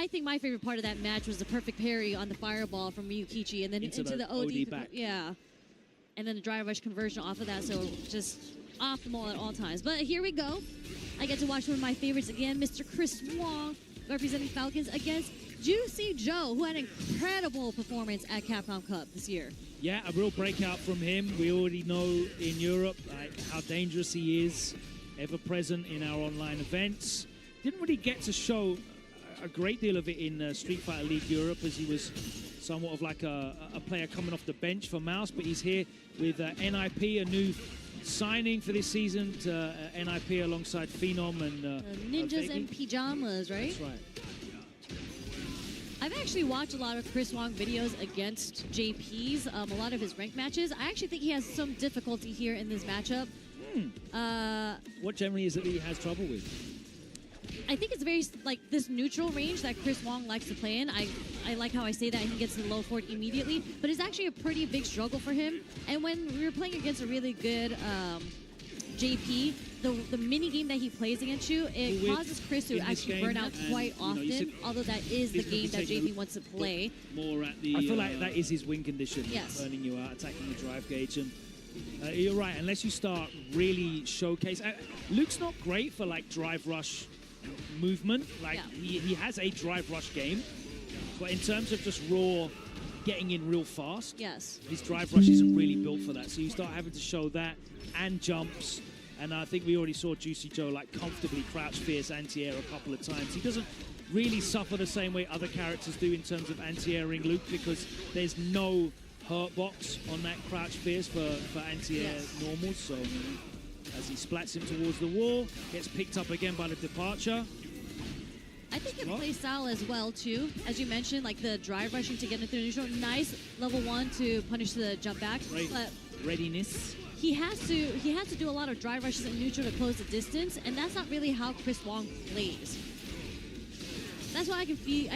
I think my favorite part of that match was the perfect parry on the fireball from Ryukichi, and then into the OD back. Yeah. And then the drive rush conversion off of that, so just optimal at all times. But here we go. I get to watch one of my favorites again, Mr. CHRISWONG, representing Falcons against JUICYJOE, who had an incredible performance at Capcom Cup this year. Yeah, a real breakout from him. We already know in Europe how dangerous he is, ever present in our online events. Didn't really get to show a great deal of it in Street Fighter League Europe, as he was somewhat of like a player coming off the bench for Mouse, but he's here with NIP, a new signing for this season to NIP alongside Phenom and Ninjas and Pajamas, right? That's right. I've actually watched a lot of CHRISWONG videos against JP's, a lot of his ranked matches. I actually think he has some difficulty here in this matchup. What generally is it that he has trouble with? I think it's very, like, this neutral range that CHRISWONG likes to play in. I like how I say that he gets to the low forward immediately, but it's actually a pretty big struggle for him. And when we were playing against a really good JP, the mini game that he plays against you, it causes Chris to actually burn out quite often, although that is the game that JP wants to play. More at the, I feel like that is his win condition, yes. Burning you out, attacking the drive gauge. And you're right, unless you start really showcase. Luke's not great for like drive rush movement. Like he has a drive rush game, but in terms of just raw getting in real fast, yes, his drive rush isn't really built for that. So you start having to show that and jumps. And I think we already saw JUICYJOE like comfortably crouch fierce anti-air a couple of times. He doesn't really suffer the same way other characters do in terms of anti-airing Luke, because there's no hurt box on that crouch fierce for anti-air normals. So as he splats him towards the wall, gets picked up again by the departure. I think it plays style as well too, as you mentioned, like the drive rushing to get into neutral. Nice level 1 to punish the jump back. Right. But readiness. He has to do a lot of drive rushes in neutral to close the distance, and that's not really how CHRISWONG plays. That's why I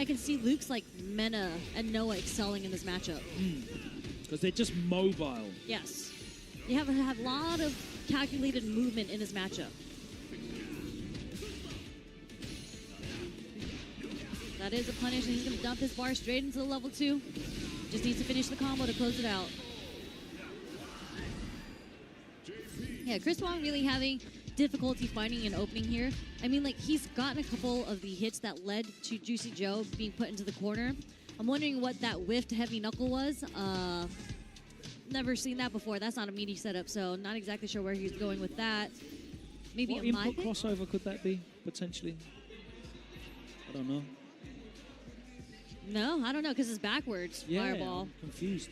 can see Luke's like Mena and Noah excelling in this matchup. Because they're just mobile. Yes. You have a lot of calculated movement in this matchup. That is a punish, and he's going to dump his bar straight into the level 2. Just needs to finish the combo to close it out. Yeah, CHRISWONG really having difficulty finding an opening here. I mean, like, he's gotten a couple of the hits that led to JUICYJOE being put into the corner. I'm wondering what that whiffed heavy knuckle was. Never seen that before. That's not a meaty setup, so not exactly sure where he's going with that. Maybe what a input crossover could that be, potentially? I don't know. No, I don't know, because it's backwards. Fireball. I'm confused.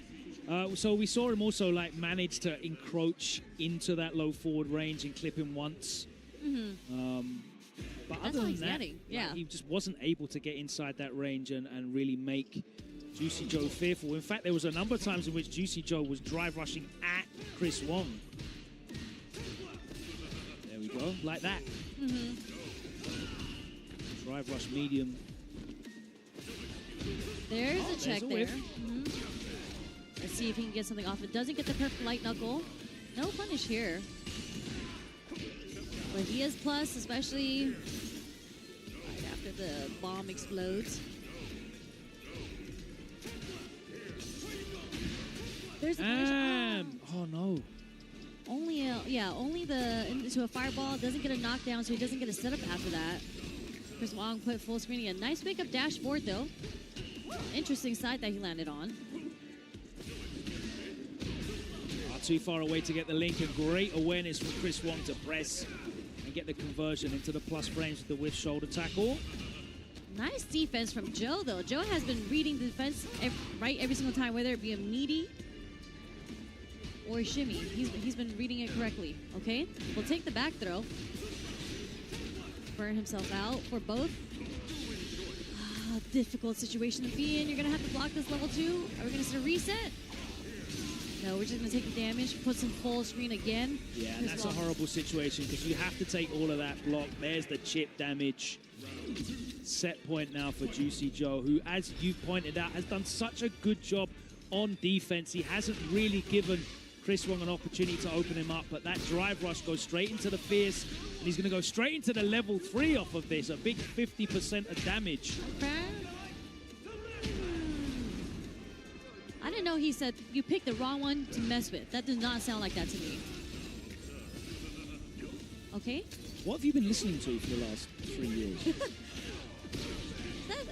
So we saw him also like manage to encroach into that low forward range and clip him once. But other than that, he just wasn't able to get inside that range and really make JUICYJOE fearful. In fact, there was a number of times in which JUICYJOE was drive rushing at CHRISWONG. There we go, like that. Drive rush medium. There's a check there. Let's see if he can get something off. It doesn't get the perfect light knuckle. No punish here. But he is plus, especially right after the bomb explodes. There's a punish. Oh no. Only into a fireball. Doesn't get a knockdown, so he doesn't get a setup after that. CHRISWONG put full screen again. Nice pick up dash forward though. Interesting side that he landed on. Too far away to get the link, and great awareness from CHRISWONG to press and get the conversion into the plus frames with the whiff shoulder tackle. Nice defense from Joe, though. Joe has been reading the defense every single time, whether it be a meaty or a shimmy. He's been reading it correctly. Okay, we'll take the back throw. Burn himself out for both. Difficult situation to be in. You're going to have to block this level 2. Are we going to see a reset? No, we're just going to take the damage, put some full screen again. Yeah, and that's a horrible situation because you have to take all of that block. There's the chip damage. Set point now for JUICYJOE, who, as you pointed out, has done such a good job on defense. He hasn't really given CHRISWONG an opportunity to open him up, but that drive rush goes straight into the fierce, and he's going to go straight into the level 3 off of this, a big 50% of damage. Okay. to know he said, you picked the wrong one to mess with. That does not sound like that to me. Okay. What have you been listening to for the last 3 years?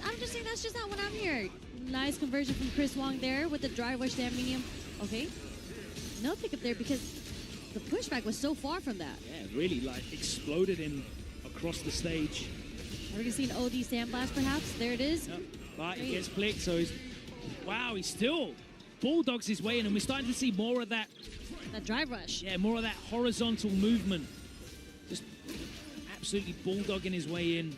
I'm just saying that's just not what I'm hearing. Nice conversion from CHRISWONG there with the dry rush down medium. Okay. No pickup there because the pushback was so far from that. Yeah, really like exploded him across the stage. Are we going to see an OD sandblast perhaps? There it is. Yep. But he gets flicked, so he's... Wow, he still bulldogs his way in, and we're starting to see more of that... That drive rush. Yeah, more of that horizontal movement. Just absolutely bulldogging his way in.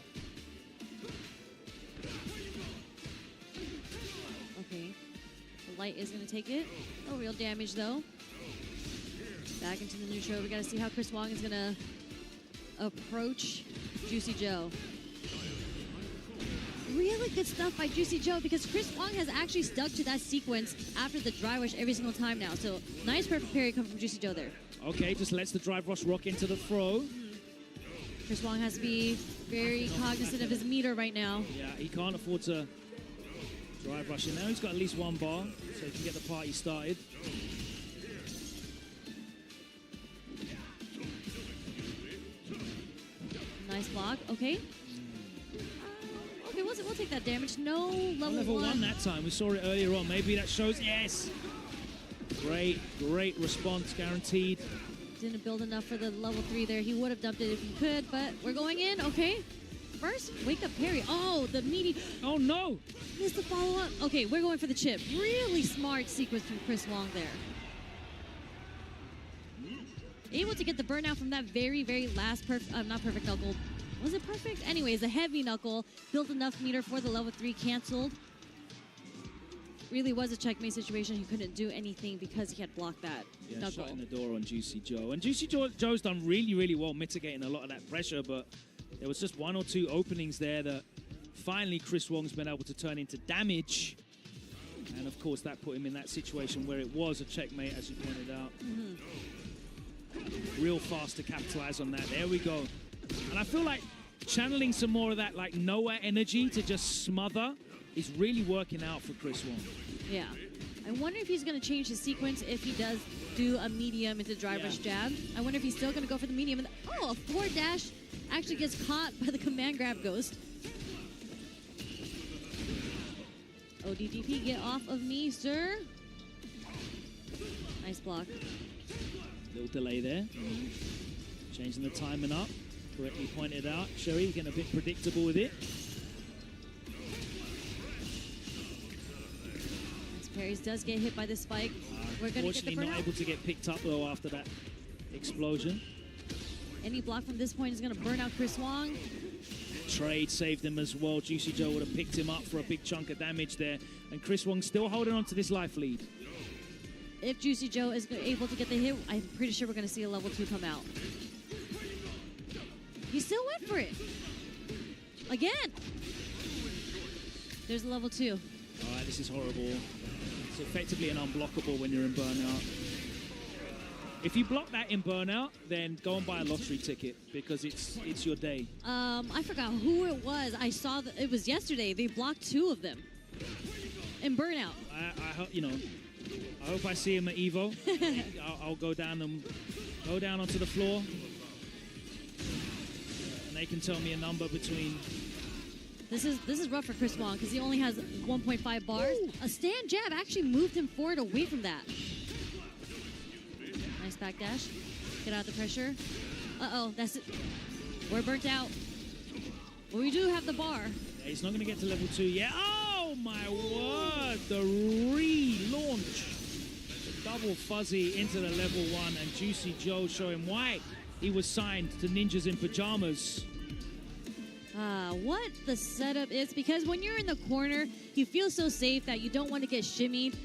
Okay. The light is going to take it. No real damage, though. Back into the neutral. We got to see how CHRISWONG is going to approach Juicy Joe. Really good stuff by Juicy Joe because CHRISWONG has actually stuck to that sequence after the dry rush every single time now. So nice perfect parry coming from Juicy Joe there. Okay, just lets the drive rush rock into the throw. CHRISWONG has to be very cognizant of his meter right now. Yeah, he can't afford to drive rush in. Now he's got at least one bar, so he can get the party started. Nice block. Okay. Okay, we'll take that damage. No level one that time. We saw it earlier on. Maybe that shows. Yes. Great response, guaranteed. Didn't build enough for the level 3 there. He would have dumped it if he could, but we're going in. Okay. First, wake up parry. Oh, the meaty. Oh, no. Missed the follow-up. Okay, we're going for the chip. Really smart sequence from CHRISWONG there. Able to get the burnout from that very last not perfect knuckle. Was it perfect? Anyways, a heavy knuckle. Built enough meter for the level 3 canceled. Really was a checkmate situation. He couldn't do anything because he had blocked that knuckle. Shutting the door on Juicy Joe. And Juicy Joe's done really well mitigating a lot of that pressure, but there was just 1 or 2 openings there that finally CHRISWONG's been able to turn into damage. And of course, that put him in that situation where it was a checkmate, as you pointed out. Real fast to capitalize on that. There we go. And I feel like channeling some more of that like Noah energy to just smother is really working out for CHRISWONG. Yeah. I wonder if he's going to change his sequence if he does do a medium into drive rush jab. I wonder if he's still going to go for the medium. And a forward dash actually gets caught by the command grab ghost. ODDP, get off of me, sir. Nice block. Little delay there. Changing the timing up. Correctly pointed out. Sherry getting a bit predictable with it. Nice parries. Does get hit by the spike. We're going to get the burnout. Not able to get picked up though after that explosion. Any block from this point is going to burn out CHRISWONG. Trade saved him as well. Juicy Joe would have picked him up for a big chunk of damage there. And CHRISWONG still holding on to this life lead. If Juicy Joe is able to get the hit, I'm pretty sure we're going to see a level 2 come out. He still went for it. Again. There's a level 2. All right, this is horrible. It's effectively an unblockable when you're in burnout. If you block that in burnout, then go and buy a lottery ticket because it's your day. I forgot who it was. I saw that it was yesterday. They blocked 2 of them in burnout. I hope I hope I see him at Evo. I'll go down onto the floor, and they can tell me a number between. This is rough for CHRISWONG because he only has 1.5 bars. Ooh. A stand jab actually moved him forward away from that. Nice back dash. Get out of the pressure. Uh-oh, that's it. We're burnt out. But we do have the bar. Yeah, he's not going to get to level 2 yet. Oh, my word. The relaunch. Double fuzzy into the level 1. And Juicy Joe showing why he was signed to Ninjas in Pajamas. What the setup is, because when you're in the corner, you feel so safe that you don't want to get shimmied.